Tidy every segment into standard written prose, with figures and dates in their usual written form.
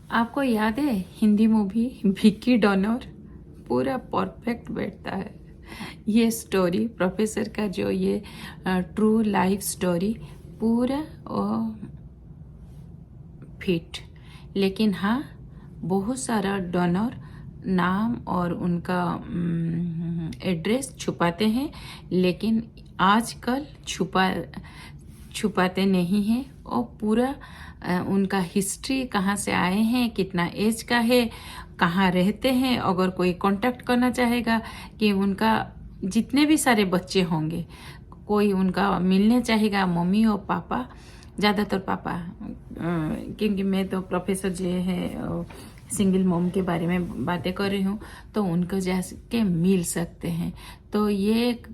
आपको याद है हिंदी मूवी विक्की डॉनर? पूरा परफेक्ट बैठता है ये स्टोरी प्रोफेसर का, जो ये ट्रू लाइफ स्टोरी पूरा फिट। लेकिन हाँ, बहुत सारा डोनर नाम और उनका एड्रेस छुपाते हैं, लेकिन आजकल छुपाते नहीं हैं। और पूरा उनका हिस्ट्री, कहाँ से आए हैं, कितना एज का है, कहाँ रहते हैं, अगर कोई कांटेक्ट करना चाहेगा कि उनका जितने भी सारे बच्चे होंगे, कोई उनका मिलने चाहेगा, मम्मी और पापा, ज़्यादातर पापा, क्योंकि मैं तो प्रोफेसर जो है सिंगल मॉम के बारे में बातें कर रही हूँ, तो उनको जाके मिल सकते हैं। तो ये एक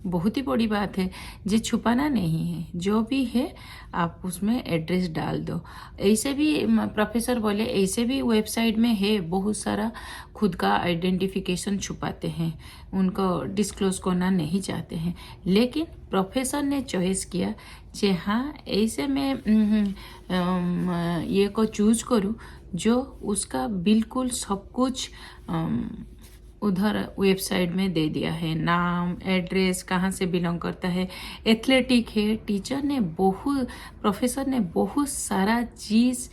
बहुत ही बड़ी बात है, जो छुपाना नहीं है, जो भी है आप उसमें एड्रेस डाल दो। ऐसे भी प्रोफेसर बोले, ऐसे भी वेबसाइट में है बहुत सारा खुद का आइडेंटिफिकेशन छुपाते हैं, उनको डिस्क्लोज करना नहीं चाहते हैं। लेकिन प्रोफेसर ने चॉइस किया कि हाँ, ऐसे मैं ये को चूज करूँ जो उसका बिल्कुल सब कुछ उधर वेबसाइट में दे दिया है, नाम, एड्रेस, कहाँ से बिलोंग करता है, एथलेटिक है। प्रोफेसर ने बहुत सारा चीज़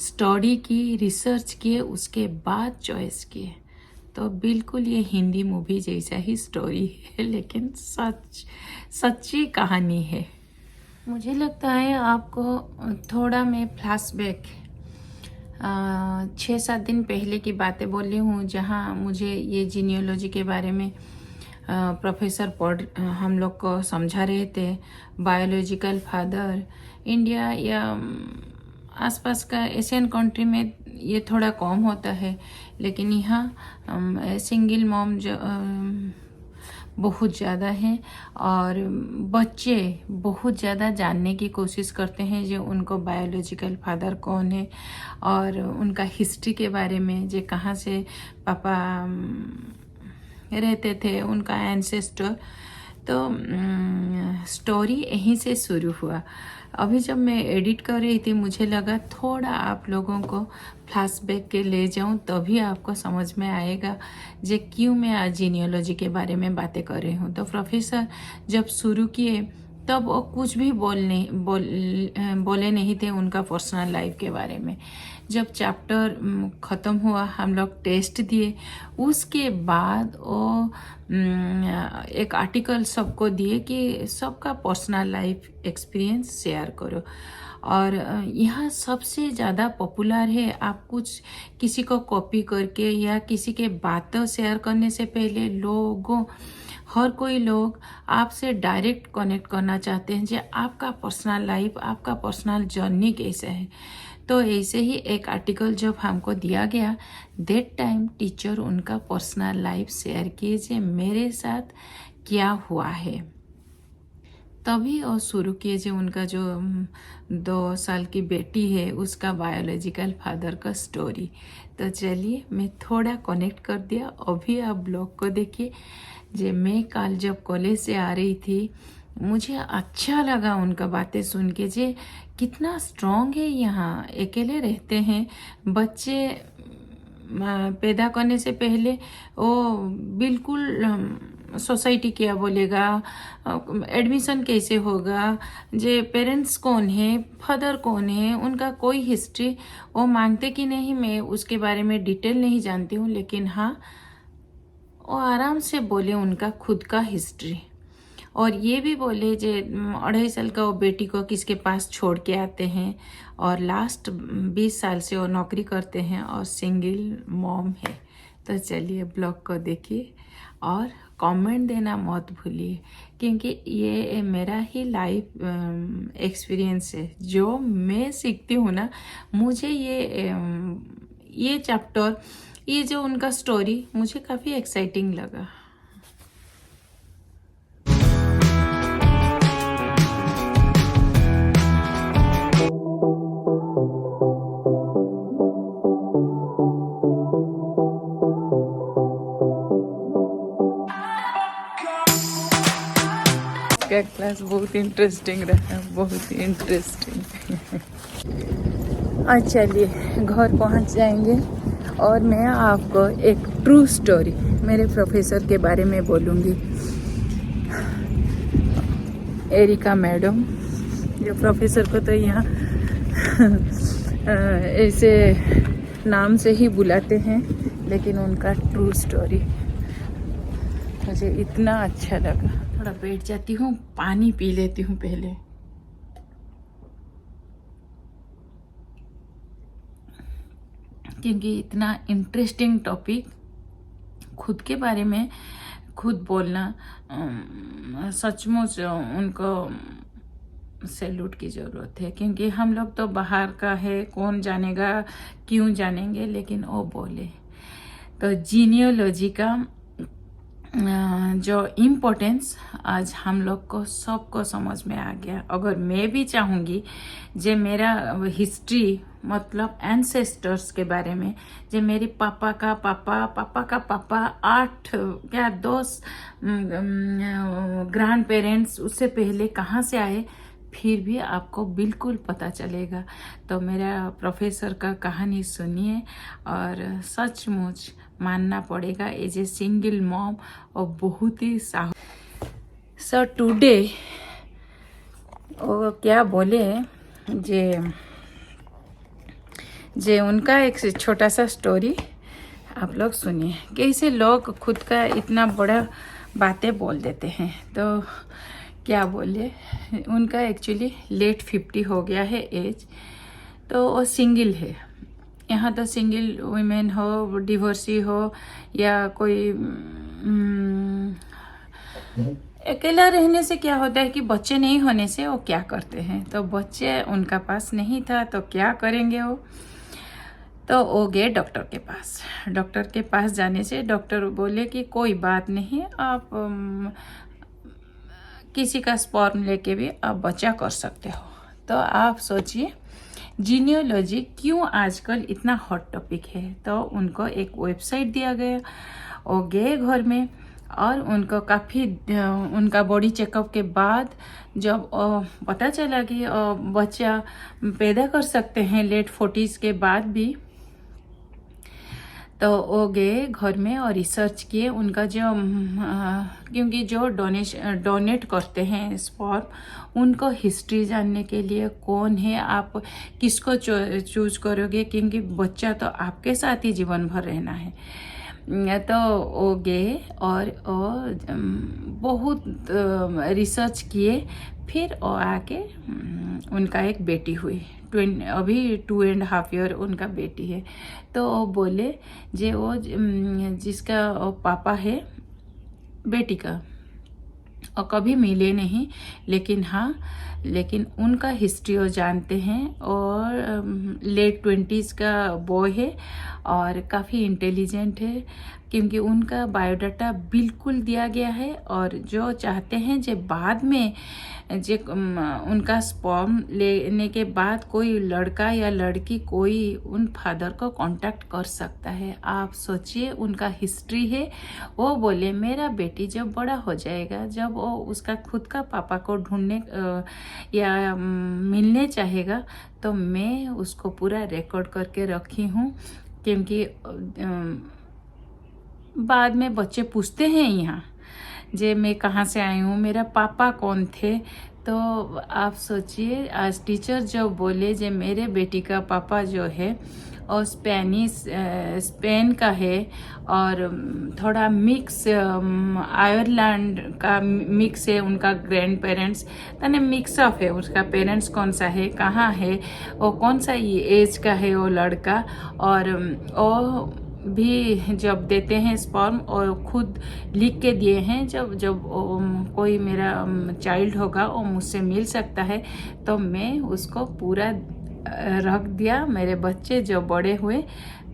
स्टडी की, रिसर्च किए, उसके बाद चॉइस किए। तो बिल्कुल ये हिंदी मूवी जैसा ही स्टोरी है, लेकिन सच्ची कहानी है। मुझे लगता है आपको थोड़ा मैं फ्लैशबैक 6-7 दिन पहले की बातें बोली हूँ, जहाँ मुझे ये जीनियोलॉजी के बारे में प्रोफेसर हम लोग को समझा रहे थे। बायोलॉजिकल फादर इंडिया या आसपास का एशियन कंट्री में ये थोड़ा कम होता है, लेकिन यहाँ सिंगल मॉम जो बहुत ज़्यादा हैं, और बच्चे बहुत ज़्यादा जानने की कोशिश करते हैं जो उनको बायोलॉजिकल फादर कौन है और उनका हिस्ट्री के बारे में, जो कहाँ से पापा रहते थे, उनका एंसेस्टर। तो स्टोरी यहीं से शुरू हुआ। अभी जब मैं एडिट कर रही थी, मुझे लगा थोड़ा आप लोगों को फ्लैशबैक के ले जाऊं, तभी आपको समझ में आएगा जे क्यों मैं आज जीनियोलॉजी के बारे में बातें कर रही हूँ। तो प्रोफेसर जब शुरू किए तब वो कुछ भी बोले नहीं थे उनका पर्सनल लाइफ के बारे में। जब चैप्टर ख़त्म हुआ, हम लोग टेस्ट दिए, उसके बाद वो एक आर्टिकल सबको दिए कि सबका पर्सनल लाइफ एक्सपीरियंस शेयर करो। और यहाँ सबसे ज़्यादा पॉपुलर है, आप कुछ किसी को कॉपी करके या किसी के बातें शेयर करने से पहले हर कोई लोग आपसे डायरेक्ट कनेक्ट करना चाहते हैं, जो आपका पर्सनल लाइफ, आपका पर्सनल जर्नी कैसे है। तो ऐसे ही एक आर्टिकल जब हमको दिया गया, दैट टाइम टीचर उनका पर्सनल लाइफ शेयर किए जे मेरे साथ क्या हुआ है। तभी और शुरू किए जो उनका जो 2 साल की बेटी है उसका बायोलॉजिकल फादर का स्टोरी। तो चलिए, मैं थोड़ा कनेक्ट कर दिया। अभी आप ब्लॉग को देखिए। जे मैं कल जब कॉलेज से आ रही थी, मुझे अच्छा लगा उनका बातें सुन के, जे कितना स्ट्रॉन्ग है, यहाँ अकेले रहते हैं। बच्चे पैदा करने से पहले वो बिल्कुल सोसाइटी क्या बोलेगा, एडमिशन कैसे होगा, जे पेरेंट्स कौन है, फादर कौन है, उनका कोई हिस्ट्री वो मांगते कि नहीं, मैं उसके बारे में डिटेल नहीं जानती हूँ। लेकिन हाँ, वो आराम से बोले उनका खुद का हिस्ट्री। और ये भी बोले जे 2.5 साल का वो बेटी को किसके पास छोड़ के आते हैं, और लास्ट 20 साल से वो नौकरी करते हैं और सिंगल मॉम है। तो चलिए, ब्लॉग को देखिए और कमेंट देना मत भूलिए, क्योंकि ये मेरा ही लाइफ एक्सपीरियंस है। जो मैं सीखती हूँ ना, मुझे ये चैप्टर, ये जो उनका स्टोरी मुझे काफ़ी एक्साइटिंग लगा। क्लास बहुत इंटरेस्टिंग रहा, बहुत ही इंटरेस्टिंग। आज चलिए घर पहुंच जाएंगे और मैं आपको एक ट्रू स्टोरी मेरे प्रोफेसर के बारे में बोलूँगी। एरिका मैडम, जो प्रोफेसर को तो यहाँ ऐसे नाम से ही बुलाते हैं, लेकिन उनका ट्रू स्टोरी मुझे इतना अच्छा लगा। थोड़ा बैठ जाती हूँ, पानी पी लेती हूँ पहले। क्योंकि इतना इंटरेस्टिंग टॉपिक, खुद के बारे में खुद बोलना, सचमुच उनको सैल्यूट की ज़रूरत है। क्योंकि हम लोग तो बाहर का है, कौन जानेगा, क्यों जानेंगे, लेकिन वो बोले। तो जीनियोलॉजी का जो इम्पोर्टेंस आज हम लोग को सबको समझ में आ गया। अगर मैं भी चाहूँगी जे मेरा हिस्ट्री मतलब एंसेस्टर्स के बारे में, जे मेरी पापा का पापा, पापा का पापा, 8 क्या 10 ग्रैंड पेरेंट्स उससे पहले कहाँ से आए, फिर भी आपको बिल्कुल पता चलेगा। तो मेरा प्रोफेसर का कहानी सुनिए और सचमुच मानना पड़ेगा एज ए सिंगल मॉम और बहुत ही साहस। सो टुडे वो क्या बोले जे उनका एक छोटा सा स्टोरी आप लोग सुनिए। कैसे लोग खुद का इतना बड़ा बातें बोल देते हैं। तो क्या बोले, उनका एक्चुअली लेट 50 हो गया है एज। तो वो सिंगल है। यहाँ तो सिंगल वुमेन हो, डिवोर्सी हो या कोई अकेला रहने से क्या होता है कि बच्चे नहीं होने से वो क्या करते हैं। तो बच्चे उनका पास नहीं था तो क्या करेंगे वो। तो वो गए डॉक्टर के पास। डॉक्टर के पास जाने से डॉक्टर बोले कि कोई बात नहीं, आप किसी का स्पर्म लेके भी आप बच्चा कर सकते हो। तो आप सोचिए जीनियोलॉजी क्यों आजकल इतना हॉट टॉपिक है। तो उनको एक वेबसाइट दिया गया, वो गए घर में और उनको काफ़ी उनका बॉडी चेकअप के बाद जब पता चला कि बच्चा पैदा कर सकते हैं लेट 40s के बाद भी, तो वो गए घर में और रिसर्च किए। उनका जो क्योंकि जो डोनेट करते हैं स्पर्म, उनको हिस्ट्री जानने के लिए कौन है, आप किसको चूज करोगे, क्योंकि बच्चा तो आपके साथ ही जीवन भर रहना है। तो वो गए और बहुत रिसर्च किए, फिर वो आके उनका एक बेटी हुई। अभी 2.5 ईयर उनका बेटी है। तो वो बोले जे वो जिसका पापा है बेटी का, और कभी मिले नहीं, लेकिन उनका हिस्ट्री वो जानते हैं। और लेट 20s का बॉय है और काफ़ी इंटेलिजेंट है, क्योंकि उनका बायोडाटा बिल्कुल दिया गया है। और जो चाहते हैं जो बाद में जे उनका स्पर्म लेने के बाद कोई लड़का या लड़की कोई उन फादर को कांटेक्ट कर सकता है। आप सोचिए उनका हिस्ट्री है। वो बोले मेरा बेटी जब बड़ा हो जाएगा, जब वो उसका खुद का पापा को ढूंढने या मिलने चाहेगा, तो मैं उसको पूरा रिकॉर्ड करके रखी हूँ। क्योंकि बाद में बच्चे पूछते हैं यहाँ जे मैं कहाँ से आई हूँ, मेरा पापा कौन थे। तो आप सोचिए आज टीचर जो बोले जे मेरे बेटी का पापा जो है और स्पेन का है और थोड़ा मिक्स आयरलैंड का मिक्स है उनका ग्रैंड पेरेंट्स, यानी मिक्स ऑफ है। उसका पेरेंट्स कौन सा है, कहाँ है, और कौन सा एज का है वो लड़का। और वो भी जब देते हैं स्पर्म और खुद लिख के दिए हैं, जब कोई मेरा चाइल्ड होगा वो मुझसे मिल सकता है, तो मैं उसको पूरा रख दिया। मेरे बच्चे जो बड़े हुए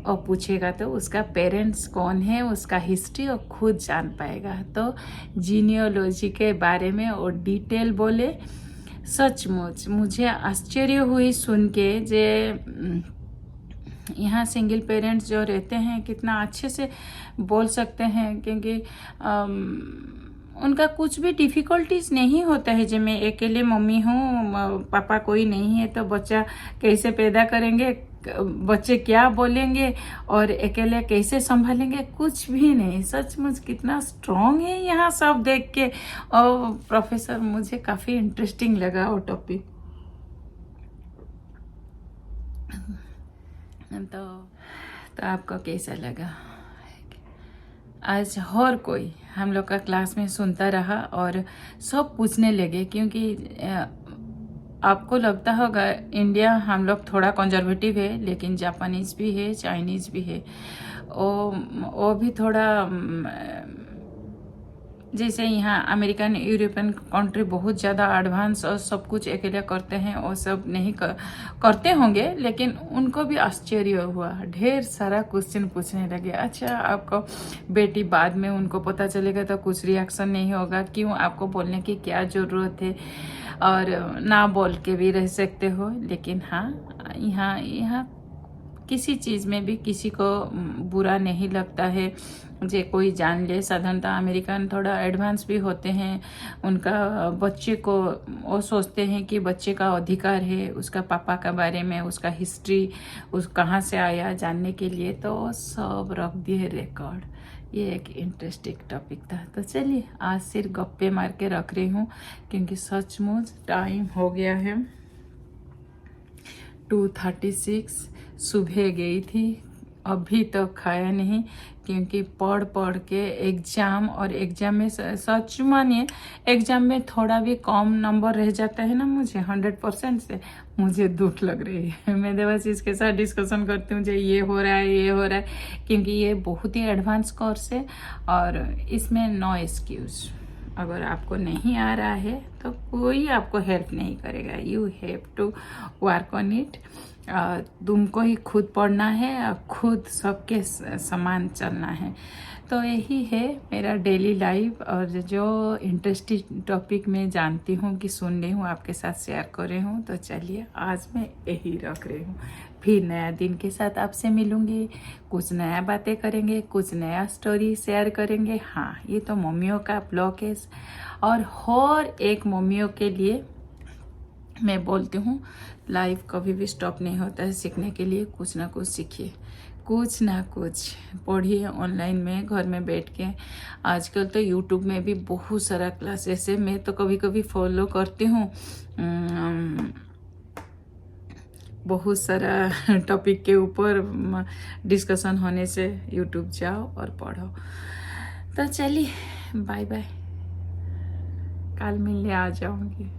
और पूछेगा तो उसका पेरेंट्स कौन है, उसका हिस्ट्री और खुद जान पाएगा। तो जीनियोलॉजी के बारे में और डिटेल बोले। सचमुच मुझे आश्चर्य हुई सुन के जे यहाँ सिंगल पेरेंट्स जो रहते हैं कितना अच्छे से बोल सकते हैं। क्योंकि उनका कुछ भी डिफ़िकल्टीज नहीं होता है। जब मैं अकेले मम्मी हूँ, पापा कोई नहीं है, तो बच्चा कैसे पैदा करेंगे, बच्चे क्या बोलेंगे और अकेले कैसे संभालेंगे, कुछ भी नहीं। सचमुच कितना स्ट्रॉन्ग है यहाँ सब देख के। और प्रोफेसर मुझे काफ़ी इंटरेस्टिंग लगा वो टॉपिक। तो आपको कैसा लगा? आज और कोई हम लोग का क्लास में सुनता रहा और सब पूछने लगे, क्योंकि आपको लगता होगा इंडिया हम लोग थोड़ा कंजर्वेटिव है, लेकिन जापानीज भी है, चाइनीज भी है। वो भी थोड़ा जैसे यहाँ अमेरिकन यूरोपियन कंट्री बहुत ज़्यादा एडवांस और सब कुछ अकेले करते हैं, वो सब नहीं करते होंगे, लेकिन उनको भी आश्चर्य हुआ। ढेर सारा क्वेश्चन पूछने लगे। अच्छा, आपको बेटी बाद में उनको पता चलेगा तो कुछ रिएक्शन नहीं होगा, क्यों आपको बोलने की क्या ज़रूरत है, और ना बोल के भी रह सकते हो। लेकिन हाँ, यहाँ किसी चीज़ में भी किसी को बुरा नहीं लगता है जे कोई जान ले। साधारणतः अमेरिकन थोड़ा एडवांस भी होते हैं। उनका बच्चे को वो सोचते हैं कि बच्चे का अधिकार है उसका पापा के बारे में, उसका हिस्ट्री, उस कहाँ से आया जानने के लिए, तो सब रख दिए रिकॉर्ड। ये एक इंटरेस्टिंग टॉपिक था। तो चलिए आज सिर्फ गप्पे मार के रख रही हूँ, क्योंकि सचमुच टाइम हो गया है 2:36। सुबह गई थी, अभी तक खाया नहीं, क्योंकि पढ़ के एग्ज़ाम, और एग्ज़ाम में सच मानिए एग्ज़ाम में थोड़ा भी कम नंबर रह जाता है ना, मुझे 100% से मुझे दुख लग रही है। मैं बस इसके साथ डिस्कशन करती हूँ, मुझे ये हो रहा है, क्योंकि ये बहुत ही एडवांस कोर्स है और इसमें नो एक्सक्यूज़। अगर आपको नहीं आ रहा है तो कोई आपको हेल्प नहीं करेगा। You have to work on it. तुमको ही खुद पढ़ना है और खुद सबके समान चलना है। तो यही है मेरा डेली लाइफ, और जो इंटरेस्टिंग टॉपिक मैं जानती हूँ कि सुन रही हूँ आपके साथ शेयर कर रही हूँ। तो चलिए आज मैं यही रख रही हूँ। फिर नया दिन के साथ आपसे मिलूँगी, कुछ नया बातें करेंगे, कुछ नया स्टोरी शेयर करेंगे। हाँ, ये तो मम्मियों का ब्लॉग है, और एक मम्मियों के लिए मैं बोलती हूँ, लाइफ कभी भी स्टॉप नहीं होता है। सीखने के लिए कुछ ना कुछ सीखिए, कुछ ना कुछ पढ़िए ऑनलाइन में, घर में बैठ के। आजकल तो यूट्यूब में भी बहुत सारा क्लासेस है, मैं तो कभी कभी फॉलो करती हूँ। बहुत सारा टॉपिक के ऊपर डिस्कशन होने से यूट्यूब जाओ और पढ़ो। तो चलिए बाय बाय, कल मिलने आ जाऊँगी।